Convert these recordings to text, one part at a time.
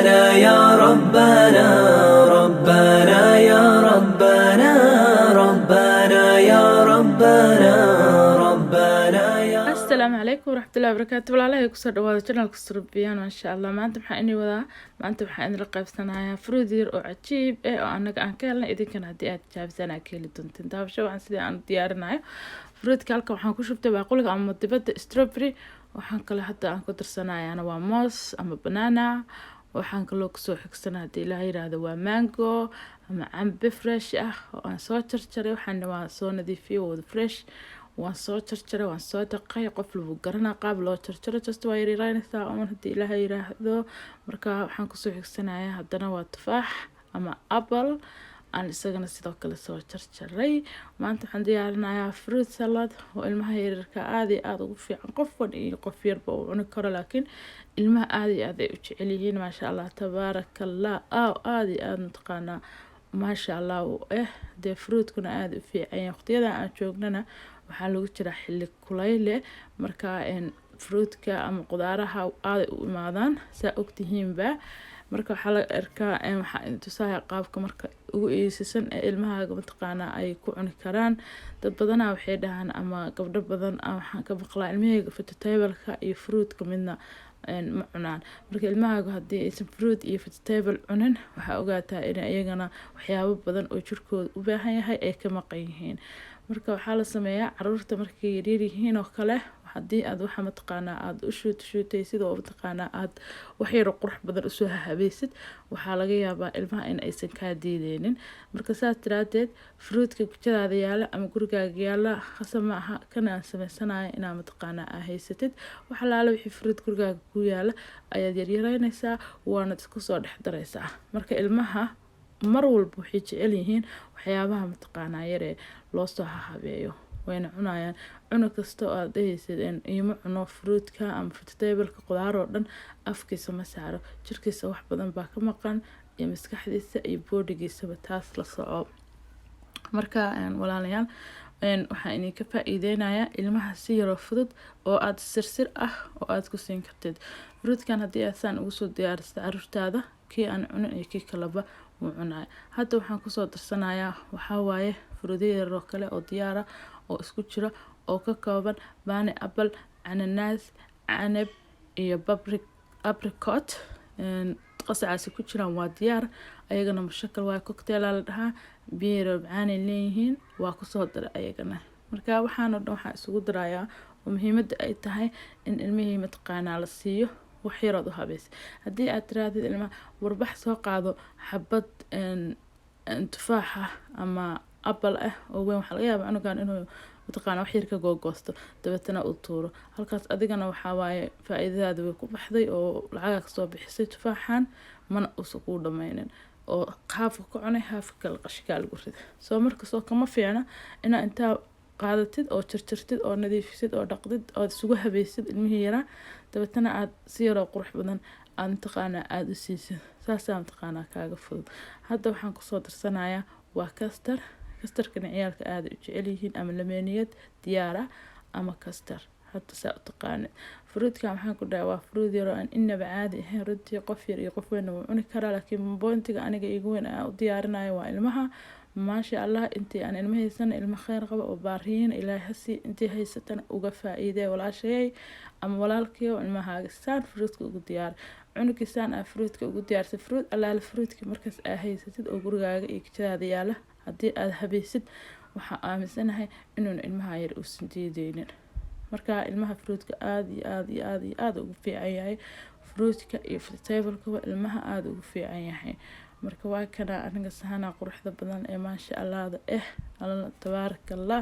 ربنا يا ربنا ربنا يا ربنا ربنا يا ربنا ربنا يا السلام عليكم ورحمة الله وبركاته. والله كسر دواد جنال كسر بيان ما شاء الله. ما أنت محقني وذا ما أنت محقني رقاب سنايا فرودير أو عجيب أو أنا كأنكالنا إذا كان هدي أتجاب سنة كيلو تنتين تاب شو عن سيدي عن ديارنا فرود كالكم حنكون شفت بقولك عن مدبت ستروبري وحنكله حتى عن كتر سنايا أنا وموس أما بنانا وحنكله كسو حكسنا هدي لا هذا ومانجو أما عم بفريش وأنا صوت شري وحنا وصونا دي فيه وفريش waan soo jarjaray waan soo dhaqay qof lagu garanaa qaab loo jarjaro just waa yareynaysaa oo hadii ilaahay yiraahdo marka waxaan ku soo xigsanayaa haddana waa tufaax ama apple aan isagana sidoo kale soo jarjaray maanta waxaan diyaarinayaa fruit salad oo ilmaha yararka aad iyo aad ugu fiican qof walba iyo qof yarba uu cuni karo laakiin ilmaha aad iyo aad ay u jecel yihiin maasha Allah tabaarakallah aad iyo aad mutaqaana maasha Allah dee fruitkuna aad u fiican waqtiyada aan joognana waxaa lagu jiraa xilli kulayl marka fruitka ama qudaaraha aad u imaadaan saa ogtihiinba marka waxaa la arkaa waxaa tusaaya qaabka marka ugu eeysisan ee ilmahaaga mataqaana ay ku cuni karaan dad badanaa waxay dhahaan ama gabdho badan waxaan ka maqlaa ilmahayga vegetable-ka iyo fruitka midna ma cunaan marka ilmahaaga haddii aysan fruit iyo vegetable cunin waxaa ogaataa in iyagana waxyaabo badan oo jirkooda u baahan yahay ay ka maqan yihiin marka waxaa la sameeyaa caruurta markay yaryar yihiin oo kale haddii aad waxa mataqaanaa aad u shuutay sidoo mataqaanaa aad wax yar qurux badan usoo habaysid waxaa laga yaabaa ilmaha in aysan kaa diideynin marka saas daraadeed fruitka gujadaada yaala ama gurigaaga yaala khasab ma aha kana aan samaysanayo inaa mataqaanaa aa haysatid waxa laala wixii fruit gurigaaga ku yaala ayaad yaryareynaysaa waana isku soo dhex daraysaa marka ilmaha mar walba waxay jecel yihiin waxyaabaha mataqaanaa yaree loo soo habeeyo wayna cunayaan cunug kasta oo aad dhahaysid ima cuno fruitka ama vegetable-ka qudaar oo dhan afkiisa ma saaro jirkiisa wax badan baa ka maqan iyo maskaxdiisa iyo boodigiisaba taas la soco marka walaalayaal waxaan idinka faa'iideynayaa ilmaha si yaroo fudud oo aad sirsir oo aad ku siin kartid fruitkan haddii aad saan ugu soo diyaarisid caruurtaada kii aan cunin iyo kii kaleba wuu cunaya hadda waxaan kusoo darsanayaa waxaa waaye fruudyo yaroo kale oo diyaara oo isku jira oo ka kooban baani apple cananaas canab iyo apricot qasacaasi ku jiraan waa diyaar ayagana mushakal waa cocktail la dhahaa biyo macaan leeyihiin waa kusoo daray ayagana marka waxaan oo dhan waxaan isugu darayaa oo muhiimadda ay tahay in ilmihii mataqaanaa la siiyo wax yar oo habeys haddii aad tiraadid ilmaha warbax soo qaado xabad tufaaxa ama apple oo weyn waxa laga yaabaa cunugan inuu mataqaana wax yar ka googoosto dabeetana uu tuuro halkaas adigana waxaa waaye faa'iidadaada way ku baxday oo lacag ka soo bixisay tufaaxan mana uusan ku dhameynin oo qaafka ku cunay haafka la qashka lagu rido soo marka soo kama fiicna inaa intaa qaadatid oo jarjartid oo nadiifisid oo dhaqdid oo isugu habaysid ilmihii yaraa dabeetana aad si yaroo qurux badan aad mataqaanaa aad u siisid saasaa mataqaanaa kaaga fudud hadda waxaan kusoo darsanayaa waa kastarkana ciyaalka aad u jecel yihiin ama lameeniyad diyaara ama kastar hadda saa u taqaanid fruitkan waxaan ku dhahay waa fruit yaroo aan inaba caadi ahayn runtii qof yar iyo qof weyn wuu cuni karaa laakiin boontiga aniga igu weyn aan u diyaarinayo waa ilmaha maasha Allah intii aan ilma haysan ilma khayr qaba oo baariin ilaahay hasi intii haysatan uga faa'iiday walaashay ama walaalkiyo ilmahaaga saan fruitka ugu diyaar cunugiisaan fruitka ugu diyaarsa fruit allaala fruitka markaas aa haysatid oo gurigaaga iyo kijadaada yaala haddii aad habaysid waxaa aaminsanahay inuu ilmaha yar uusan diideynin marka ilmaha fruitka aad ugu fiican yahay fruitka iyo vegetable-ka ilmaha aad ugu fiican yahay marka waa kana aniga sahana quruxda badan ee maasha Allah Allah tabaarakallah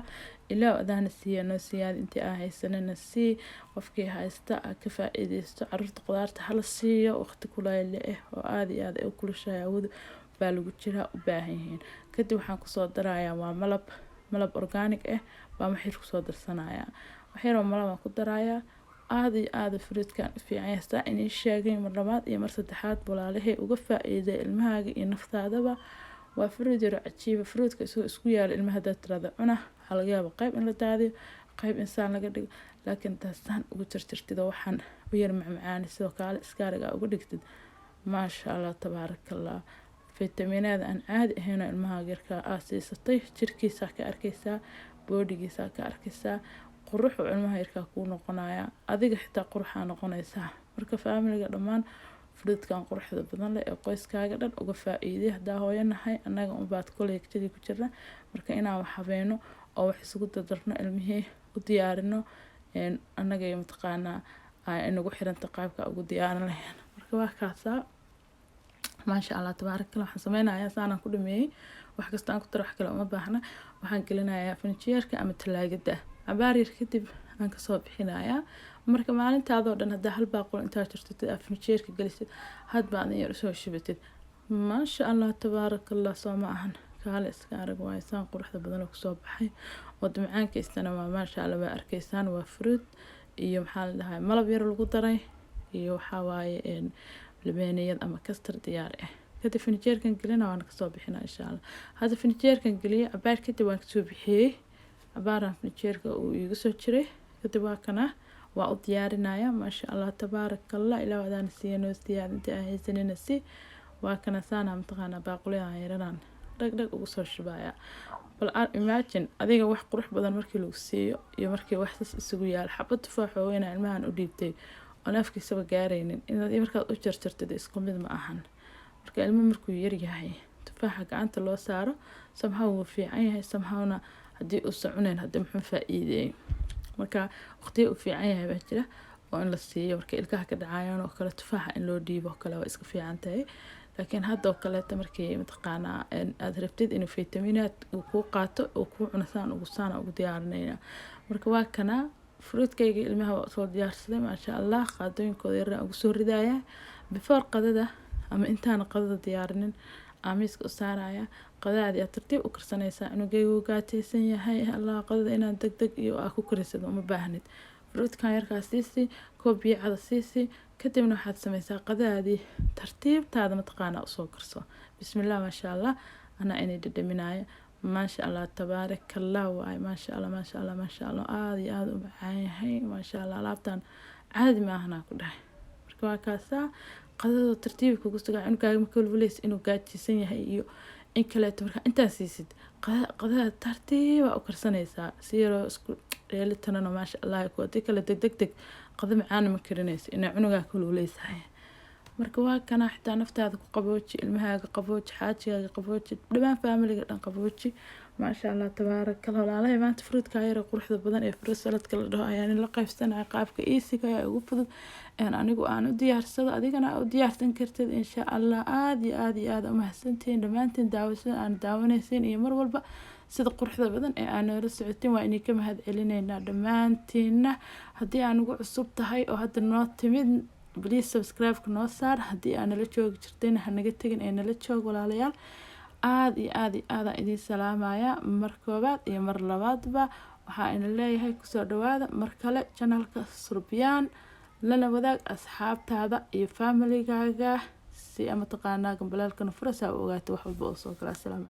ilaa adana siiyano siyaad intii aan haysanana si qofkii haysta ka faa'iideysto caruurta qudaarta hala siiyo waqti kulayl oo aad iyo aad u kulushahay awoodo baa lagu jiraa u baahan yihiin kadib waxaan kusoo darayaa waa malab organic baa maxir kusoo darsanayaa waxyaroo malab ku darayaa aad fruitkan fiican yahay inay sheegay mar labaad iyo mar saddexaad walaalahay uga faa'iiday ilmahaaga iyo naftaadaba waa fruit yar cajiib fruitka isku yaal ilmaha dadada cuna waxa laga yaabaa qayb in la daadiyo qayb insaan laga dhigo laakiin taasaan ugu jarjartid waxaan u yar macmacaan sidoo kale iskaariga uga dhigtid maasha allah tabaarakallah. Fitamiinada aan caadi ahayn oo ilmaha yarka aad siisatay jirkiisa ka arkaysaa, boodigiisa ka arkaysaa, quruxu ilmaha yarka kuu noqonaya, adiga xitaa quruxaa noqonaysaa. Marka faamiliga dhammaan fruitkan quruxda badan leh ee qoyskaaga dhan uga faa'iiday hadaa hooyo nahay annaga un baad kolleegtadii ku jirna. Marka inaan wax habeeno oo wax isugu dardarno ilmihii u diyaarino annaga iyo mataqaanaa inagu xiranta qaabka ugu diyaarin lahayn. Marka waa kaasaa maasha allah tabaarakallah. Waxaan sameynayaa saanan ku dhameeyay wax kasta aan ku daro wax kale uma baahna. Waxaan gelinayaa furniture-ka ama talaagada cabaar yar kadib aan kasoo bixinayaa. Marka maalintaadoo dhan hadaa hal baaqul intaa jirtid aad furniture-ka gelisid hadba aad yar soo shibatid maasha allah tabaarakallah. soo ma ahan kaale iska arag waaye saan quruxda badan oo kusoo baxay oo macmacaanka istana waa maasha allah. waa arkaysaan waa fruit iyo maxaa la dhahaa malab yar lagu daray iyo waxaa waaye labeeniyad ama kastar diyaar ah. kadib furniture-kan gelina waan kasoo bixinaa insha allah. hadda furniture-kan geliye cabaar kadib waan kasoo bixiyay cabaaraan furniture-ka uu iiga soo jiray kadib waa kana waa u diyaarinaya maasha allah tabaarakallah. ilaa wadaan siiyano diyaarinta aan haysanina si waa kana saana mataqaanaa baaquliyaha yaran dhag ugu soo shubaya. bal imagine adiga wax qurux badan markii lagu siiyo iyo markii wax sas isugu yaal xabad tufaax oo weyn ilmahan u dhiibtay oo afkiisaba gaaraynin inaad markaad u jarjartid isku mid ma ahan. marka ilmo markuu yar yahay tufaaxa gacanta loo saaro somehow wuu fiican yahay somehowna haddii uu soconayn hadda muxuu faa'iideeyay. marka waqtiga uu fiican yahay baa jira oo in la siiyo marka ilkaha ka dhacayaan oo kale tufaaxa in loo dhiibo kale waa iska fiican tahay. laakiin hadda oo kale markii mataqaanaa aad rabtid inuu fitamiinaad uu ku qaato oo ku cunasaan ugu saana ugu diyaarinayna. marka waa kana fruitkayga ilmaha waa soo diyaarsaday maasha allah. qaadooyinkooda yar ugu soo ridaya before qadada ama intaan qadada diyaarinin aamiska u saaraya qadaadi aad tartiib u karsanaysaa inuu gaataysan yahay. allah qadada inaan degdeg iyo aa ku karisado uma baahnid. fruitkan yarkaa siisi koob biyo cada siisi kadibna waxaad sameysaa qadaadi tartiibtaada mataqaanaa usoo karso. bismillah maasha allah. anaa inay dhadhaminaya maasha allah tabaarakallah waay maasha allah maasha allah maasha allah. aad iyo aad u macaan yahay maasha allah. alaabtan caadi ma ahanaa ku dhahay. marka waa kaasaa qadada tartiib kugu sugaa cunugaaga marka walwaleys inuu gaajaysan yahay iyo in kaleeto marka intaa siisid qadada tartiiba u karsanaysaa si yaroo isku dheelitirana maasha allah. kuwa hadii kale deg qada macaan ma karinayso inay cunugaa ka walwaleysahay. marka waa kana xitaa naftaada ku qabooji ilmahaaga qabooji xaajigaaga qabooji dhammaan faamiliga dhan qabooji maasha allah tabaarakallah. walaalahay maanta fruitka yar quruxda badan ee fruit saladka la dhaho ayaan la qaybsanaya qaabka easy-ga ee ugu fudud anigu aan u diyaarsado adigana u diyaarsan kartid insha allah. aad iyo aad u mahadsantihiin dhammaantiin daawashada aan daawanaysiin iyo mar walba sida quruxda badan ee aan noola socotin waa inay ka mahad celinaynaa dhammaantiinna. haddii aan ugu cusub tahay oo hadda noo timid please subscribe-ka noo saar. haddii aan nala joogi jirtayna hanaga tegin ee nala joog walaalayaal. aad iyo aadaan idiin salaamaya mar koobaad iyo mar labaadba. waxaa ina leeyahay kusoo dhawaada mar kale channelka Surbiyaan lana wadaag asxaabtaada iyo familigaaga si ama taqaanaa gambalaalkana furasa u ogaato wax walba oo soo kala salaam.